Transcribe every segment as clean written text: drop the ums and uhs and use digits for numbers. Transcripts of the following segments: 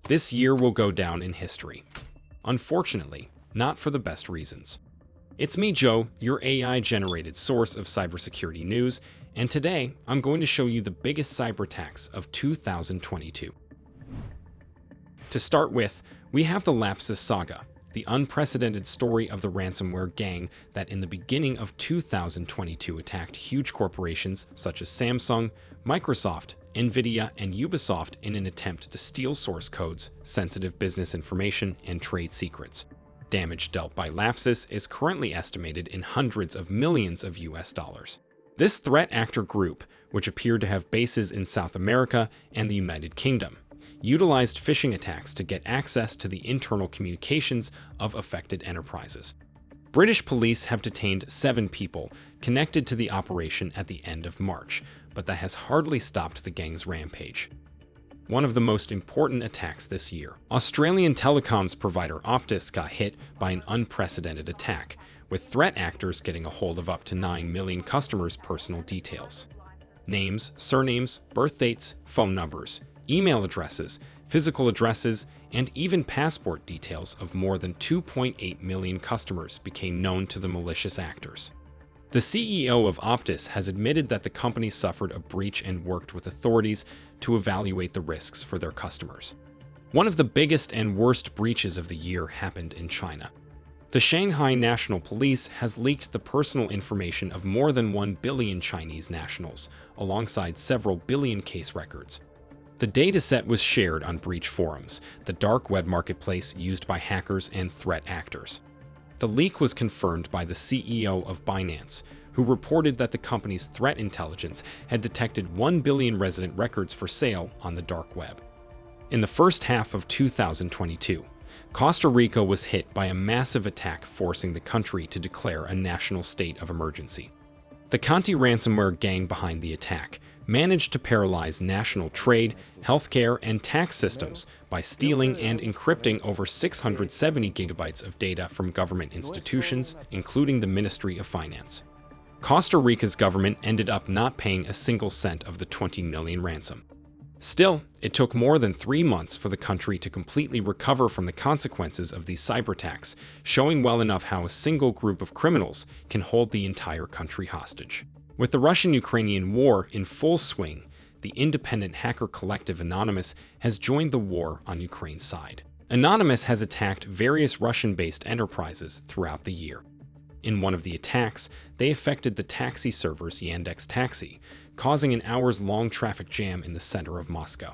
This year will go down in history. Unfortunately, not for the best reasons. It's me, Joe, your AI-generated source of cybersecurity news, and today I'm going to show you the biggest cyber attacks of 2022. To start with, we have the Lapsus saga, the unprecedented story of the ransomware gang that in the beginning of 2022 attacked huge corporations such as Samsung, Microsoft, Nvidia, and Ubisoft in an attempt to steal source codes, sensitive business information, and trade secrets. Damage dealt by Lapsus is currently estimated in hundreds of millions of US dollars. This threat actor group, which appeared to have bases in South America and the United Kingdom, utilized phishing attacks to get access to the internal communications of affected enterprises. British police have detained 7 people connected to the operation at the end of March, but that has hardly stopped the gang's rampage. One of the most important attacks this year. Australian telecoms provider Optus got hit by an unprecedented attack, with threat actors getting a hold of up to 9 million customers' personal details. Names, surnames, birth dates, phone numbers, email addresses, physical addresses, and even passport details of more than 2.8 million customers became known to the malicious actors. The CEO of Optus has admitted that the company suffered a breach and worked with authorities to evaluate the risks for their customers. One of the biggest and worst breaches of the year happened in China. The Shanghai National Police has leaked the personal information of more than 1 billion Chinese nationals, alongside several billion case records. The dataset was shared on breach forums, the dark web marketplace used by hackers and threat actors. The leak was confirmed by the CEO of Binance, who reported that the company's threat intelligence had detected 1 billion resident records for sale on the dark web. In the first half of 2022, Costa Rica was hit by a massive attack forcing the country to declare a national state of emergency. The Conti ransomware gang behind the attack managed to paralyze national trade, healthcare, and tax systems by stealing and encrypting over 670 gigabytes of data from government institutions, including the Ministry of Finance. Costa Rica's government ended up not paying a single cent of the 20 million ransom. Still, it took more than 3 months for the country to completely recover from the consequences of these cyberattacks, showing well enough how a single group of criminals can hold the entire country hostage. With the Russian-Ukrainian war in full swing, the independent hacker collective Anonymous has joined the war on Ukraine's side. Anonymous has attacked various Russian-based enterprises throughout the year. In one of the attacks, they affected the taxi servers Yandex Taxi, causing an hours-long traffic jam in the center of Moscow.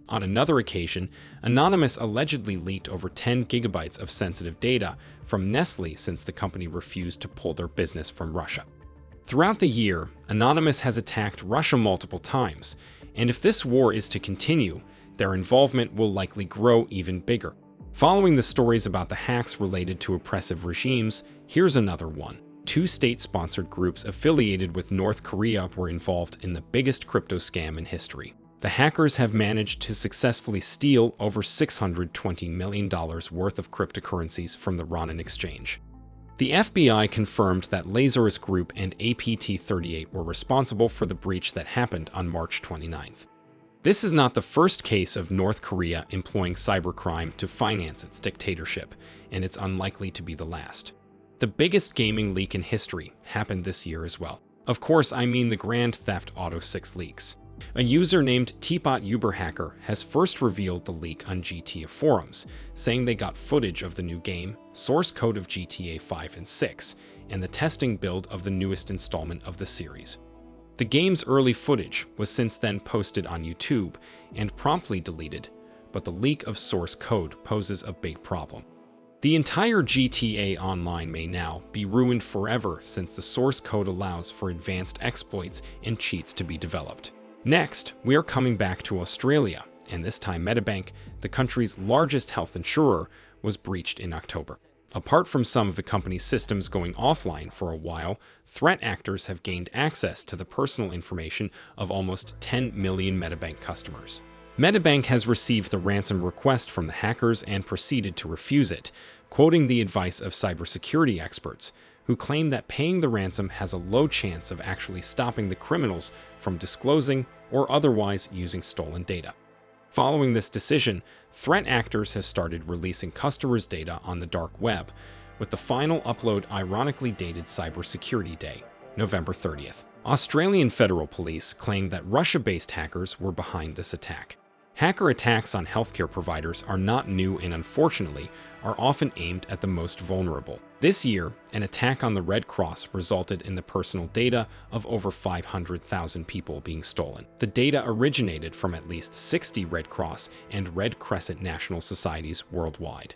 On another occasion, Anonymous allegedly leaked over 10 gigabytes of sensitive data from Nestle since the company refused to pull their business from Russia. Throughout the year, Anonymous has attacked Russia multiple times, and if this war is to continue, their involvement will likely grow even bigger. Following the stories about the hacks related to oppressive regimes, here's another one. 2 state-sponsored groups affiliated with North Korea were involved in the biggest crypto scam in history. The hackers have managed to successfully steal over $620 million worth of cryptocurrencies from the Ronin exchange. The FBI confirmed that Lazarus Group and APT38 were responsible for the breach that happened on March 29th. This is not the first case of North Korea employing cybercrime to finance its dictatorship, and it's unlikely to be the last. The biggest gaming leak in history happened this year as well. Of course, I mean the Grand Theft Auto 6 leaks. A user named Teapot Uberhacker has first revealed the leak on GTA forums, saying they got footage of the new game, source code of GTA 5 and 6, and the testing build of the newest installment of the series. The game's early footage was since then posted on YouTube and promptly deleted, but the leak of source code poses a big problem. The entire GTA Online may now be ruined forever since the source code allows for advanced exploits and cheats to be developed. Next, we are coming back to Australia, and this time Medibank, the country's largest health insurer, was breached in October. Apart from some of the company's systems going offline for a while, threat actors have gained access to the personal information of almost 10 million Medibank customers. Medibank has received the ransom request from the hackers and proceeded to refuse it, quoting the advice of cybersecurity experts, who claim that paying the ransom has a low chance of actually stopping the criminals from disclosing or otherwise using stolen data. Following this decision, threat actors have started releasing customers' data on the dark web, with the final upload ironically dated Cybersecurity Day, November 30th. Australian Federal Police claimed that Russia-based hackers were behind this attack. Hacker attacks on healthcare providers are not new and unfortunately are often aimed at the most vulnerable. This year, an attack on the Red Cross resulted in the personal data of over 500,000 people being stolen. The data originated from at least 60 Red Cross and Red Crescent national societies worldwide.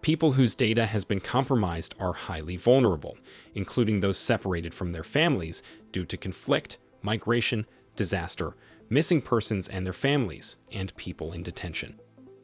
People whose data has been compromised are highly vulnerable, including those separated from their families due to conflict, migration, disaster, missing persons and their families, and people in detention.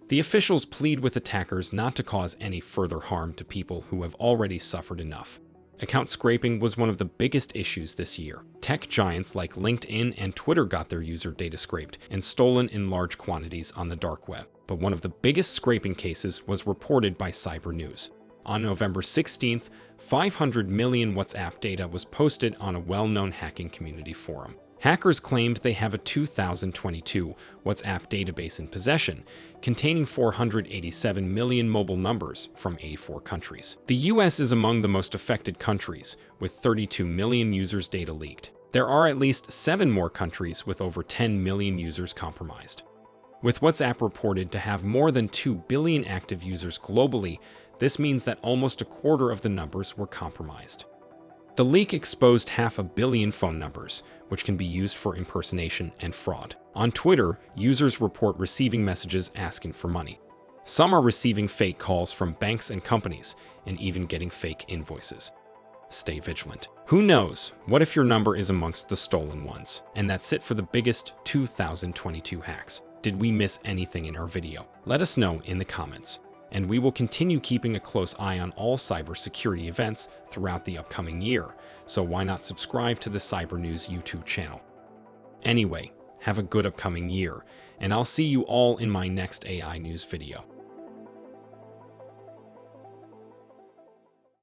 The officials plead with attackers not to cause any further harm to people who have already suffered enough. Account scraping was one of the biggest issues this year. Tech giants like LinkedIn and Twitter got their user data scraped and stolen in large quantities on the dark web. But one of the biggest scraping cases was reported by Cybernews. On November 16th, 500 million WhatsApp data was posted on a well-known hacking community forum. Hackers claimed they have a 2022 WhatsApp database in possession, containing 487 million mobile numbers from 84 countries. The US is among the most affected countries, with 32 million users' data leaked. There are at least 7 more countries with over 10 million users compromised. With WhatsApp reported to have more than 2 billion active users globally, this means that almost a quarter of the numbers were compromised. The leak exposed 500 million phone numbers, which can be used for impersonation and fraud. On Twitter, users report receiving messages asking for money. Some are receiving fake calls from banks and companies, and even getting fake invoices. Stay vigilant. Who knows? What if your number is amongst the stolen ones? And that's it for the biggest 2022 hacks. Did we miss anything in our video? Let us know in the comments. And we will continue keeping a close eye on all cybersecurity events throughout the upcoming year, so why not subscribe to the Cybernews YouTube channel? Anyway, have a good upcoming year, and I'll see you all in my next AI news video.